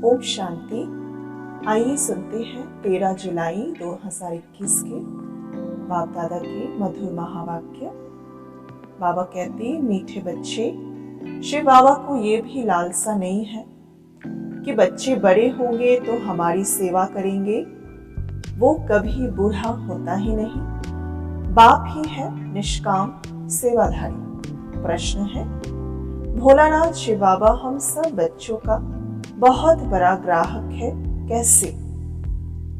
ओम शांति। आइए सुनते हैं 13 जुलाई 2021 के बाप दादा के मधुर महावाक्य। बाबा कहते, मीठे बच्चे, शिव बाबा को ये भी लालसा नहीं है कि बच्चे बड़े होंगे तो हमारी सेवा करेंगे। वो कभी बूढ़ा होता ही नहीं, बाप ही है निष्काम सेवाधारी। प्रश्न है, भोलानाथ शिव बाबा हम सब बच्चों का बहुत बड़ा ग्राहक है, कैसे?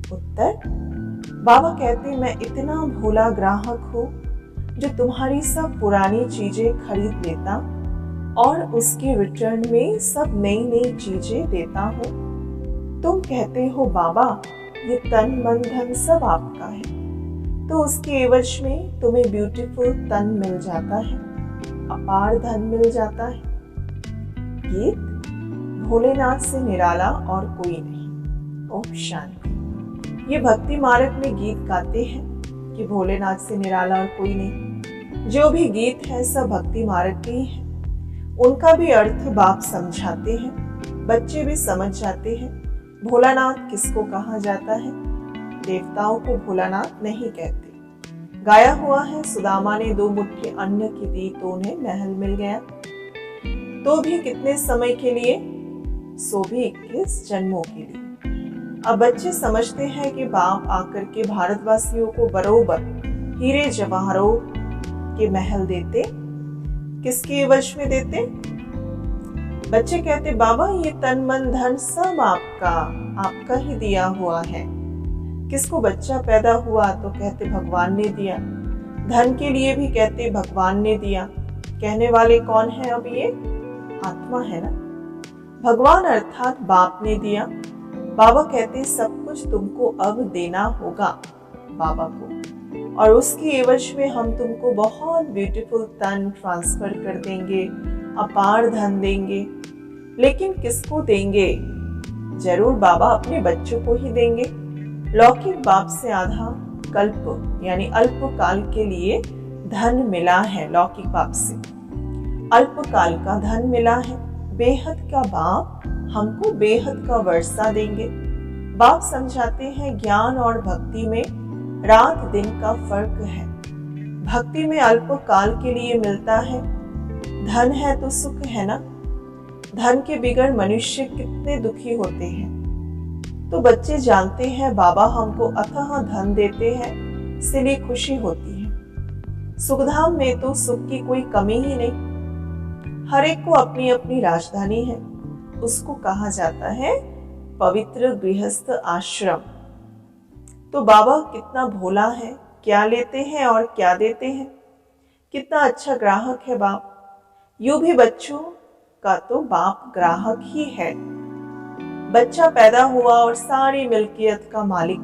उत्तर, बाबा कहते, मैं इतना भोला ग्राहक हूँ जो तुम्हारी सब पुरानी चीजें खरीद लेता और उसके रिटर्न में सब नई नई चीजें देता हूँ। तुम कहते हो बाबा ये तन मन धन सब आपका है, तो उसके एवज में तुम्हें ब्यूटीफुल तन मिल जाता है, अपार धन मिल जाता है। गीत, भोलेनाथ से निराला और कोई नहीं। ओम शांति। ये भक्ति मार्ग में गीत गाते हैं कि भोलेनाथ से निराला और कोई नहीं। जो भी गीत है सब भक्ति मार्ग के ही है। उनका भी अर्थ बाप समझाते हैं, बच्चे भी समझ जाते हैं। भोलानाथ किसको कहा जाता है? देवताओं को भोलानाथ नहीं कहते। गाया हुआ है, सुदामा ने 2 मुट्ठी अन्न की दी तो उन्हें महल मिल गया, तो भी कितने समय के लिए? सो भी 21 जन्मों के लिए। अब बच्चे समझते हैं कि बाप आकर के भारतवासियों को बरोबर हीरे जवाहरों के महल देते। किसके वश में देते? बच्चे कहते, बाबा ये तन मन धन सब आपका ही दिया हुआ है। किसको बच्चा पैदा हुआ तो कहते भगवान ने दिया। धन के लिए भी कहते भगवान ने दिया। कहने वाले कौन है? अब ये आत्मा है ना। भगवान अर्थात बाप ने दिया। बाबा कहते सब कुछ तुमको अब देना होगा बाबा को, और उसकी एवज में हम तुमको बहुत ब्यूटीफुल तन ट्रांसफर कर देंगे, अपार धन देंगे। लेकिन किसको देंगे? जरूर बाबा अपने बच्चों को ही देंगे। लौकिक बाप से आधा कल्प यानी अल्प काल के लिए धन मिला है। लौकिक बाप से अल्प काल का धन मिला है। बेहद का बाप हमको बेहद का वर्षा देंगे। बाप समझाते हैं ज्ञान और भक्ति में रात दिन का फर्क है। भक्ति में अल्प काल के लिए मिलता है, धन है तो सुख है ना। धन के बिगड़ मनुष्य कितने दुखी होते हैं। तो बच्चे जानते हैं बाबा हमको अथाह धन देते हैं, इसलिए खुशी होती है। सुखधाम में तो सुख की कोई कमी ही नहीं। हर एक को अपनी अपनी राजधानी है, उसको कहा जाता है पवित्र गृहस्थ आश्रम। तो बाबा कितना भोला है, क्या लेते हैं और क्या देते हैं। कितना अच्छा ग्राहक है बाप। यूं भी बच्चों का तो बाप ग्राहक ही है। बच्चा पैदा हुआ और सारी मिल्कियत का मालिक,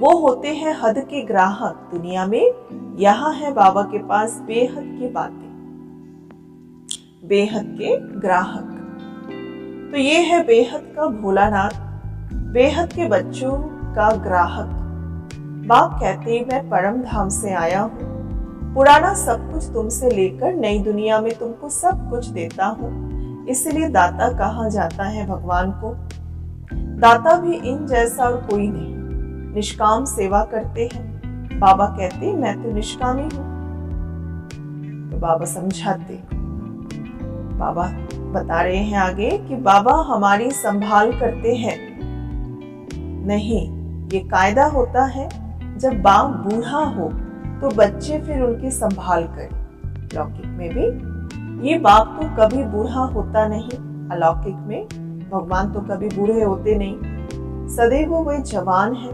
वो होते हैं हद के ग्राहक। दुनिया में यहाँ है बाबा के पास बेहद की बातें, बेहद के ग्राहक। तो ये है बेहद का भोलानाथ, बेहद के बच्चों का ग्राहक। बाप कहते, मैं परम धाम से आया हूँ, पुराना सब कुछ तुमसे लेकर नई दुनिया में तुमको सब कुछ देता हूँ। इसलिए दाता कहा जाता है भगवान को। दाता भी इन जैसा और कोई नहीं। निष्काम सेवा करते हैं। बाबा कहते, मैं तो निष्कामी हूँ। तो बाबा समझाते, बाबा बता रहे हैं आगे कि बाबा हमारी संभाल करते हैं। नहीं, ये कायदा होता है जब बाप बूढ़ा हो तो बच्चे फिर उनकी संभाल करें। लौकिक में भी ये बाप तो कभी बूढ़ा होता नहीं। अलौकिक में भगवान तो कभी बूढ़े होते नहीं, सदैव वे जवान है।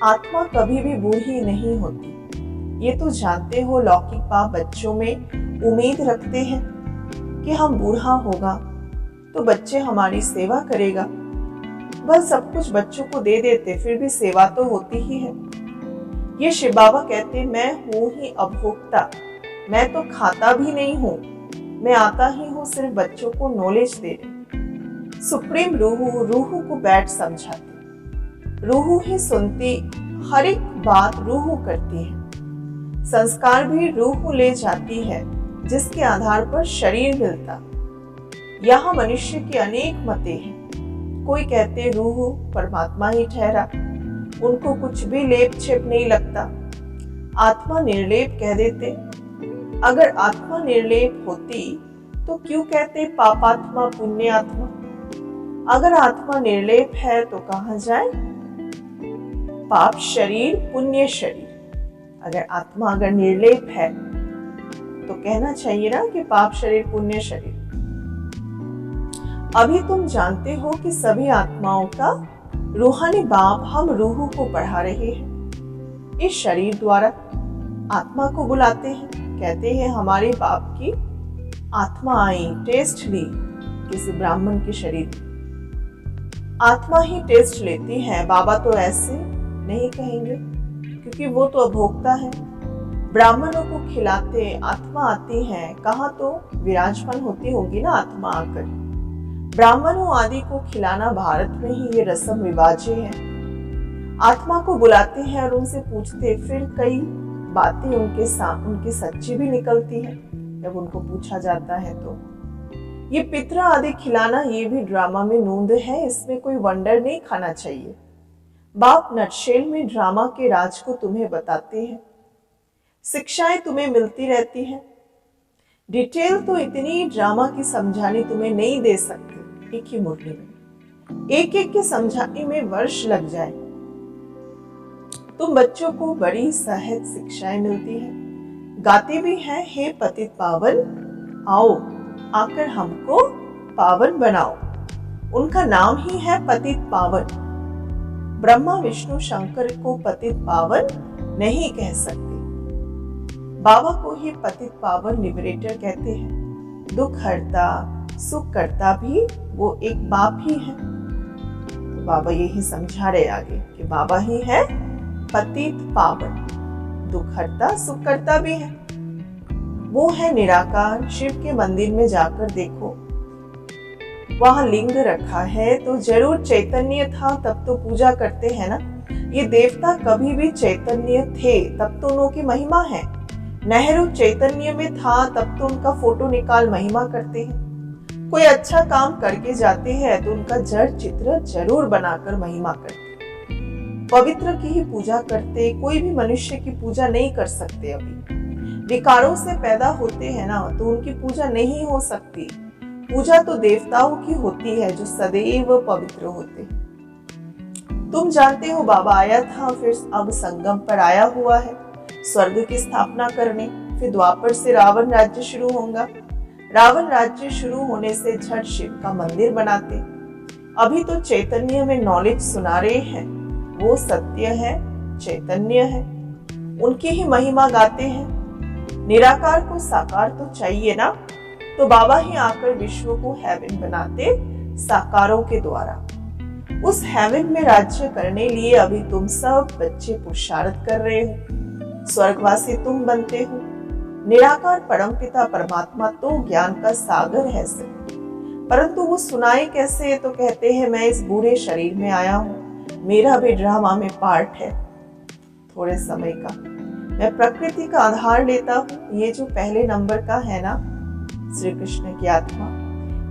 आत्मा कभी भी बूढ़ी नहीं होती। ये तो जानते हो। लौकिक बाप बच्चों में उम्मीद रखते हैं कि हम बूढ़ा होगा तो बच्चे हमारी सेवा करेगा। बस सब कुछ बच्चों को दे देते, फिर भी सेवा तो होती ही है। ये शिव बाबा कहते, मैं हूँ ही अभोक्ता, मैं तो खाता भी नहीं हूँ। मैं आता ही हूँ सिर्फ बच्चों को नॉलेज देने। सुप्रीम रूह को बैठ समझाती, रूह ही सुनती, हर एक बात रूह करती है। संस्कार भी रूह ले जाती है, जिसके आधार पर शरीर मिलता। यहाँ मनुष्य की अनेक मतें हैं। कोई कहते रूह परमात्मा ही ठहरा, उनको कुछ भी लेप छेप नहीं लगता। आत्मा निर्लेप कह देते। अगर आत्मा निर्लेप होती तो क्यों कहते पापात्मा पुण्यात्मा? अगर आत्मा निर्लेप है तो कहाँ जाए? पाप शरीर पुण्य शरीर। अगर निर्लेप है तो कहना चाहिए ना कि पाप शरीर पुण्य शरीर। अभी तुम जानते हो कि सभी आत्माओं का रूहानी बाप हम रूह को पढ़ा रहे हैं। इस शरीर द्वारा आत्मा को बुलाते हैं, कहते हैं हमारे बाप की आत्मा आई, टेस्ट ली। किसी ब्राह्मण के शरीर आत्मा ही टेस्ट लेती है। बाबा तो ऐसे नहीं कहेंगे क्योंकि वो तो अभोक्ता है। ब्राह्मणों को खिलाते आत्मा आती है, कहाँ तो विराजमान होती होगी ना आत्मा आकर। ब्राह्मणों आदि को खिलाना भारत में ही ये रस्म रिवाजें है। आत्मा को बुलाते हैं और उनसे पूछते, फिर कई बातें उनकी सच्ची भी निकलती है जब उनको पूछा जाता है। तो ये पितरा आदि खिलाना ये भी ड्रामा में नूंद है, इसमें कोई वंडर नहीं खाना चाहिए। बाप नटशेल में ड्रामा के राज को तुम्हें बताते हैं। शिक्षाएं तुम्हें मिलती रहती हैं। डिटेल तो इतनी ड्रामा की समझाने तुम्हें नहीं दे सकते एक ही मुरली में। एक एक के समझाने में वर्ष लग जाए। तुम बच्चों को बड़ी सहज शिक्षाएं मिलती हैं। गाते भी हैं, हे पतित पावन आओ, आकर हमको पावन बनाओ। उनका नाम ही है पतित पावन। ब्रह्मा विष्णु शंकर को पतित पावन नहीं कह सकते। बाबा को ही पतित पावन लिबरेटर कहते हैं। दुख हरता सुख करता भी वो एक बाप ही है। तो बाबा यही समझा रहे आगे कि बाबा ही है पतित पावन, दुख हरता सुख करता भी है। वो है निराकार। शिव के मंदिर में जाकर देखो, वहां लिंग रखा है तो जरूर चैतन्य था, तब तो पूजा करते हैं ना। ये देवता कभी भी चैतन्य थे तब तो उनकी महिमा है। नेहरू चैतन्य में था तब तो उनका फोटो निकाल महिमा करते हैं। कोई अच्छा काम करके जाते हैं तो उनका जड़ चित्र जरूर बनाकर महिमा करते। पवित्र की ही पूजा करते, कोई भी मनुष्य की पूजा नहीं कर सकते। अभी विकारों से पैदा होते हैं ना तो उनकी पूजा नहीं हो सकती। पूजा तो देवताओं की होती है जो सदैव पवित्र होते। तुम जानते हो बाबा आया था, फिर अब संगम पर आया हुआ है स्वर्ग की स्थापना करने। फिर द्वापर से रावण राज्य शुरू होगा। रावण राज्य शुरू होने से झट शिव का मंदिर बनाते। अभी तो चैतन्य में नॉलेज सुना रहे हैं। वो सत्य है, चैतन्य है, उनकी ही महिमा गाते हैं। निराकार को साकार तो चाहिए ना, तो बाबा ही आकर विश्व को हेवन बनाते साकारों के द्वारा। उस हेवन में राज्य करने लिए अभी तुम सब बच्चे पुरुषार्थ कर रहे हो। स्वर्गवासी तुम बनते हो। निराकार परमपिता परमात्मा तो ज्ञान का सागर है सिर्फ, परंतु वो सुनाए कैसे? तो कहते हैं मैं इस बुरे शरीर में आया हूँ, मेरा भी ड्रामा में पार्ट है थोड़े समय का। मैं प्रकृति का आधार लेता हूँ। ये जो पहले नंबर का है ना श्री कृष्ण की आत्मा,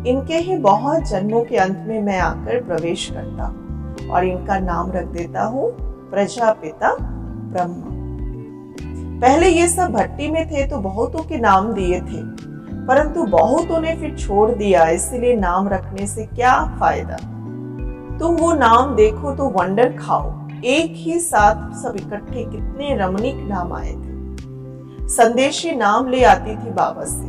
इनके ही बहुत जन्मों के अंत में मैं आकर प्रवेश करता हूँ और इनका नाम रख देता हूँ प्रजापिता ब्रह्मा। पहले ये सब भट्टी में थे तो बहुतों के नाम दिए थे, परंतु बहुतों ने फिर छोड़ दिया, इसलिए नाम रखने से क्या फायदा। तुम वो नाम देखो तो वंडर खाओ। एक ही साथ सब इकट्ठे कितने रमणीक नाम आए थे। संदेशी नाम ले आती थी बाबा से।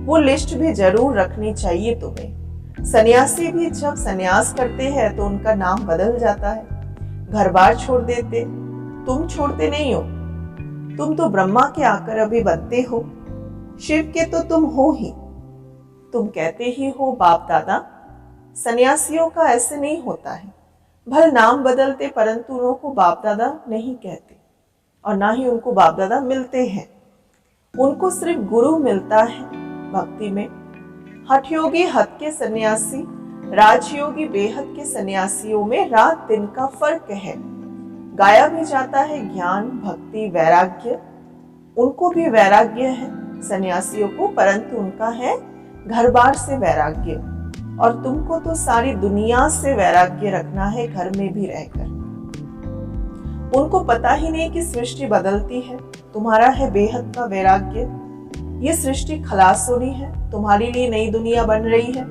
वो लिस्ट भी जरूर रखनी चाहिए तुम्हें। सन्यासी भी जब सन्यास करते हैं तो उनका नाम बदल जाता है। घर बार छोड़ देते। तुम छोड़ते नहीं हो। तुम तो ब्रह्मा के आकर अभी बनते हो। शिव के तो तुम हो ही। तुम कहते ही हो बाप दादा। सन्यासियों का ऐसे नहीं होता है। भल नाम बदलते परंतु उनको बाप दादा नहीं कहते और ना ही उनको बाप दादा मिलते हैं। उनको सिर्फ गुरु मिलता है भक्ति में। हठयोगी हद के सन्यासी, राजयोगी बेहद के सन्यासियों में रात दिन का फर्क है। गाया भी जाता है ज्ञान भक्ति वैराग्य। उनको भी वैराग्य है सन्यासियों को, परंतु उनका है घर बार से वैराग्य, और तुमको तो सारी दुनिया से वैराग्य रखना है, घर में भी रहकर। उनको पता ही नहीं कि सृष्टि बदलती है, तुम्हारा है बेहद का वैराग्य। ये सृष्टि खलास होनी है, तुम्हारे लिए नई दुनिया बन रही है,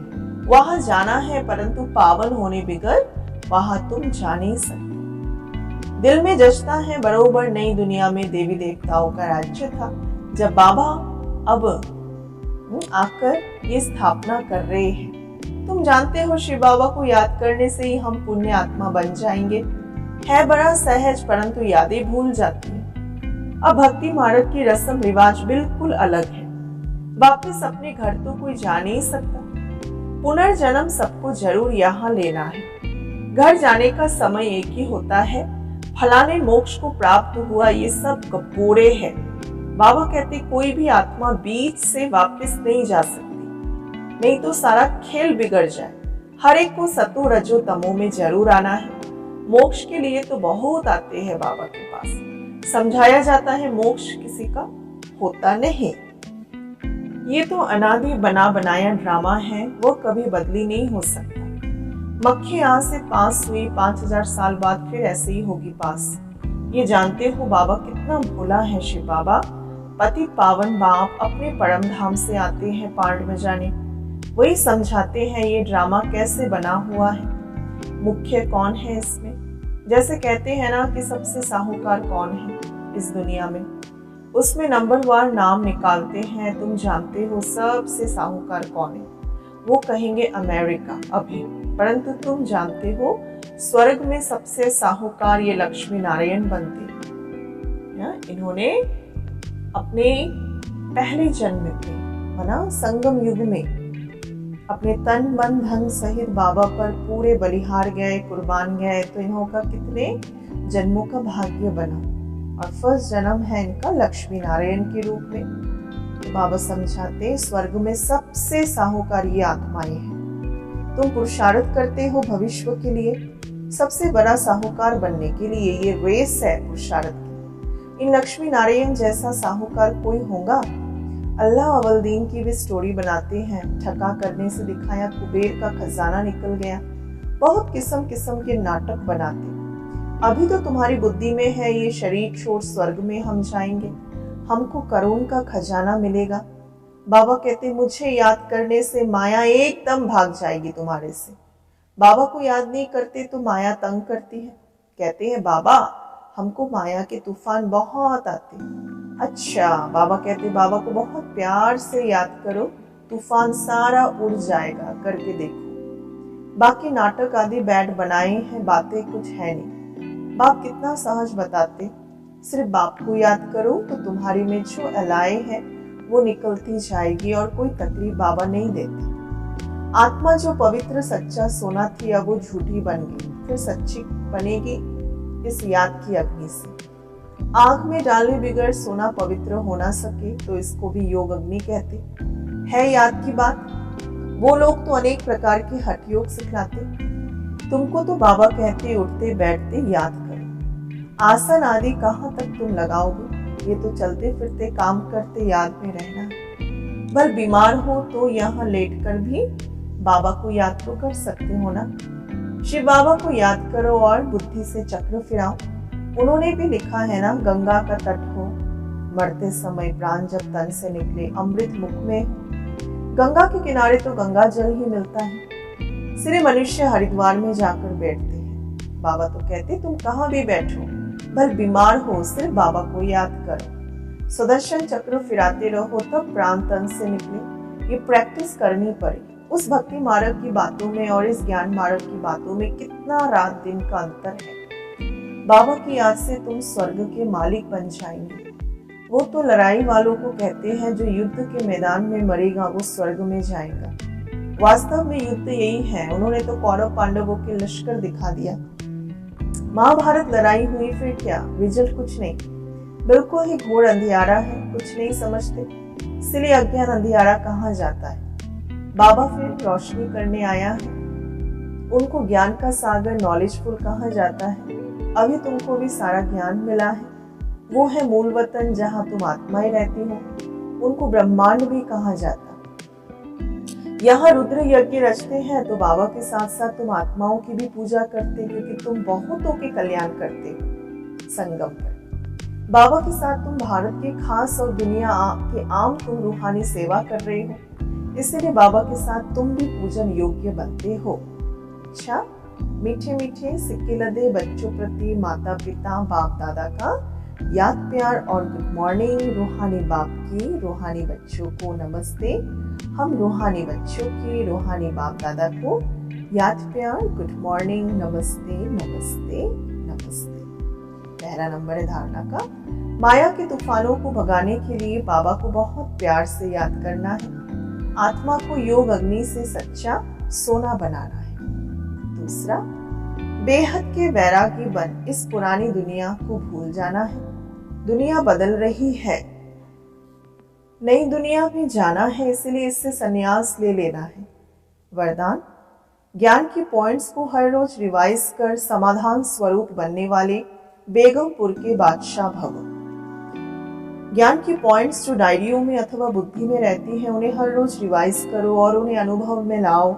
वहां जाना है, परंतु पावन होने बिगर वहां तुम जा नहीं सकते। दिल में जचता है बरोबर नई दुनिया में देवी देवताओं का राज्य था, जब बाबा अब आकर ये स्थापना कर रहे हैं। तुम जानते हो शिव बाबा को याद करने से ही हम पुण्य आत्मा बन जाएंगे। है बड़ा सहज, परंतु यादें भूल जाती है। अब भक्ति मार्ग की रस्म रिवाज बिल्कुल अलग है। वापिस अपने घर तो कोई जा नहीं सकता, पुनर्जन्म सबको जरूर यहाँ लेना है। घर जाने का समय एक ही होता है, फलाने मोक्ष को प्राप्त हुआ, ये सब गपोड़े हैं। बाबा कहते कोई भी आत्मा बीच से वापस नहीं जा सकती, नहीं तो सारा खेल बिगड़ जाए। हर एक को सतो रजो तमो में जरूर आना है। मोक्ष के लिए तो बहुत आते हैं बाबा के पास। समझाया जाता है मोक्ष किसी का होता नहीं, ये तो अनादि बना बनाया ड्रामा है, वो कभी बदली नहीं हो सकता। मक्खी यहाँ से पास हुई, 5000 साल बाद फिर ऐसे ही होगी पास। ये जानते हो बाबा कितना भोला है शिव बाबा। पतित पावन बाप अपने परम धाम से आते हैं पांड में जाने, वही समझाते हैं ये ड्रामा कैसे बना हुआ है, मुख्य कौन है इसमें। जैसे कहते हैं ना कि सबसे साहूकार कौन है इस दुनिया में, उसमें नंबरवार नाम निकालते हैं। तुम जानते हो सबसे साहूकार कौन है, वो कहेंगे अमेरिका अभी, परंतु तुम जानते हो स्वर्ग में सबसे साहूकार ये लक्ष्मी नारायण बनते हैं। इन्होंने अपने पहले जन्म में माना संगम युग में अपने तन मन धन सहित बाबा पर पूरे बलिहार गए, कुर्बान गए, तो इन्हों का कितने जन्मों का भाग्य बना। और फर्स्ट जन्म है इनका लक्ष्मी नारायण के रूप में। तो बाबा समझाते स्वर्ग में सबसे साहूकार ये आत्माएं हैं। तुम पुरुषार्थ करते हो भविष्य के लिए, सबसे बड़ा साहूकार बनने के लिए ये रेस है पुरुषार्थ की। इन लक्ष्मी नारायण जैसा साहूकार कोई होगा? अल्लाह अवलदीन की भी स्टोरी बनाते हैं, ठगा करने से दिखाया कुबेर का खजाना निकल गया। बहुत किस्म किस्म के नाटक बनाते। अभी तो तुम्हारी बुद्धि में है ये शरीर छोड़ स्वर्ग में हम जाएंगे, हमको करोड़ का खजाना मिलेगा। बाबा कहते मुझे याद करने से माया एकदम भाग जाएगी तुम्हारे से। बाबा को याद नहीं करते तो माया तंग करती है। कहते हैं बाबा हमको माया के तूफान बहुत आते। अच्छा, बाबा कहते बाबा को बहुत प्यार से याद करो, तूफान सारा उड़ जाएगा, करके देखो। बाकी नाटक आदि बैड बनाए हैं, बातें कुछ है नहीं। बाप कितना सहज बताते, सिर्फ बाप को याद करो तो तुम्हारी में जो अलाए है वो निकलती जाएगी और कोई तकलीफ बाबा नहीं देते। आत्मा जो पवित्र सच्चा सोना थी अब वो झूठी बन गई, फिर सच्ची बनेगी इस याद की अग्नि से। आग में डालने बिगड़ सोना पवित्र हो ना सके तो इसको भी योग अग्नि कहते है। याद की बात, वो लोग तो अनेक प्रकार के हठ योग सिखलाते, तुमको तो बाबा कहते उठते बैठते याद करो। आसन आदि कहाँ तक तुम लगाओगे, ये तो चलते फिरते काम करते याद में रहना। भल बीमार हो तो यहाँ लेट कर भी बाबा को याद तो कर सकते हो ना। शिव बाबा को याद करो और बुद्धि से चक्र फिराओ। उन्होंने भी लिखा है ना, गंगा का तट हो, मरते समय प्राण जब तन से निकले अमृत मुख में। गंगा के किनारे तो गंगा जल ही मिलता है, सिर्फ मनुष्य हरिद्वार में जाकर बैठते हैं। बाबा तो कहते तुम कहाँ भी बैठो, भल बीमार हो सिर्फ बाबा को याद करो। सुदर्शन चक्र फिराते रहो तब प्राण तन से निकले। ये प्रैक्टिस करनी पड़े। उस भक्ति मार्ग की बातों में और इस ज्ञान मार्ग की बातों में कितना रात दिन का अंतर है। बाबा की याद से तुम स्वर्ग के मालिक बन जाएंगे। वो तो लड़ाई वालों को कहते हैं जो युद्ध के मैदान में मरेगा वो स्वर्ग में जाएगा। वास्तव में युद्ध यही है। उन्होंने तो कौरव पांडवों के लश्कर दिखा दिया। महाभारत लड़ाई हुई, फिर क्या रिजल्ट? कुछ नहीं, बिल्कुल ही घोर अंधियारा है, कुछ नहीं समझते। इसलिए अज्ञान अंधियारा कहाँ जाता है। बाबा फिर रोशनी करने आया है। उनको ज्ञान का सागर नॉलेजफुल कहाँ जाता है। अभी तुमको भी सारा ज्ञान मिला है, वो है मूल वतन जहाँ तुम आत्माएं रहती हो। उनको ब्रह्मांड भी कहाँ जाता। यहाँ रुद्र यज्ञ रचते हैं तो बाबा के साथ साथ तुम आत्माओं की भी पूजा करते, क्योंकि तुम बहुतों के कल्याण करते हो। संगम पर बाबा के साथ तुम भारत के खास और दुनिया के आम तुम रूहानी सेवा कर रहे हो, इसलिए बाबा के साथ तुम भी पूजन योग्य बनते हो। अच्छा, मीठे मीठे सिक्के लदे बच्चों प्रति माता पिता बाप दादा का याद प्यार और गुड मॉर्निंग। रूहानी बाप की रूहानी बच्चों को नमस्ते। हम रूहानी बच्चों की रूहानी बाप दादा को याद प्यार, गुड मॉर्निंग, नमस्ते नमस्ते नमस्ते। पहला नंबर है धारणा का, माया के तूफानों को भगाने के लिए बाबा को बहुत प्यार से याद करना है। आत्मा को योग अग्नि से सच्चा सोना बनाना है। दूसरा, बेहद के वैरागी बन इस पुरानी दुनिया को भूल जाना है। दुनिया बदल रही है, नई दुनिया में जाना है, इसलिए इससे संन्यास ले लेना है। वरदान, ज्ञान की पॉइंट्स को हर रोज रिवाइज कर समाधान स्वरूप बनने वाले बेगमपुर के बादशाह भव। ज्ञान की पॉइंट्स जो डायरियों में अथवा बुद्धि में रहती हैं, उन्हें हर रोज रिवाइज करो और उन्हें अनुभव में लाओ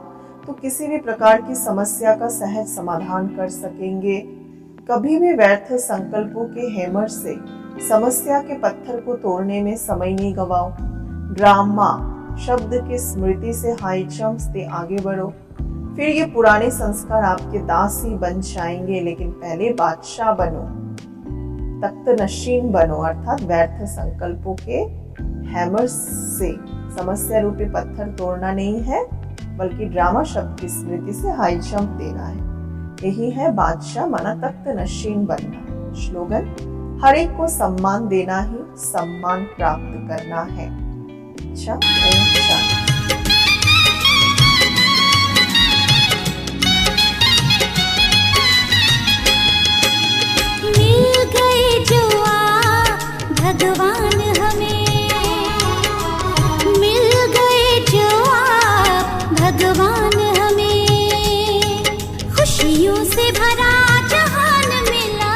तो किसी भी प्रकार की समस्या का सहज समाधान कर सकेंगे। कभी भी व्यर्थ संकल्पों के हैमर से समस्या के पत्थर को तोड़ने में समय नहीं गवाओ। ड्रामा शब्द की स्मृति से हाई जंप्स दे आगे बढ़ो, फिर ये पुराने संस्कार आपके दास ही बन जाएंगे। लेकिन पहले बादशाह बनो, तख्त नशीन बनो, अर्थात व्यर्थ संकल्पों के हैमर से समस्या रूपी पत्थर तोड़ना नहीं है, बल्कि ड्रामा शब्द की स्मृति से हाई जंप देना है। यही है बादशाह माना तख्त नशीन बनना। स्लोगन, हर एक को सम्मान देना ही सम्मान प्राप्त करना है। अच्छा, ओम शांति। मिल गए जो भगवान हमें, मिल गए जो भगवान हमें, खुशियों से भरा जहान मिला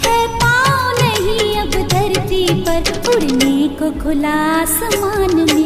है। पाँव नहीं अब धरती पर, उड़ने को खुला आसमान में।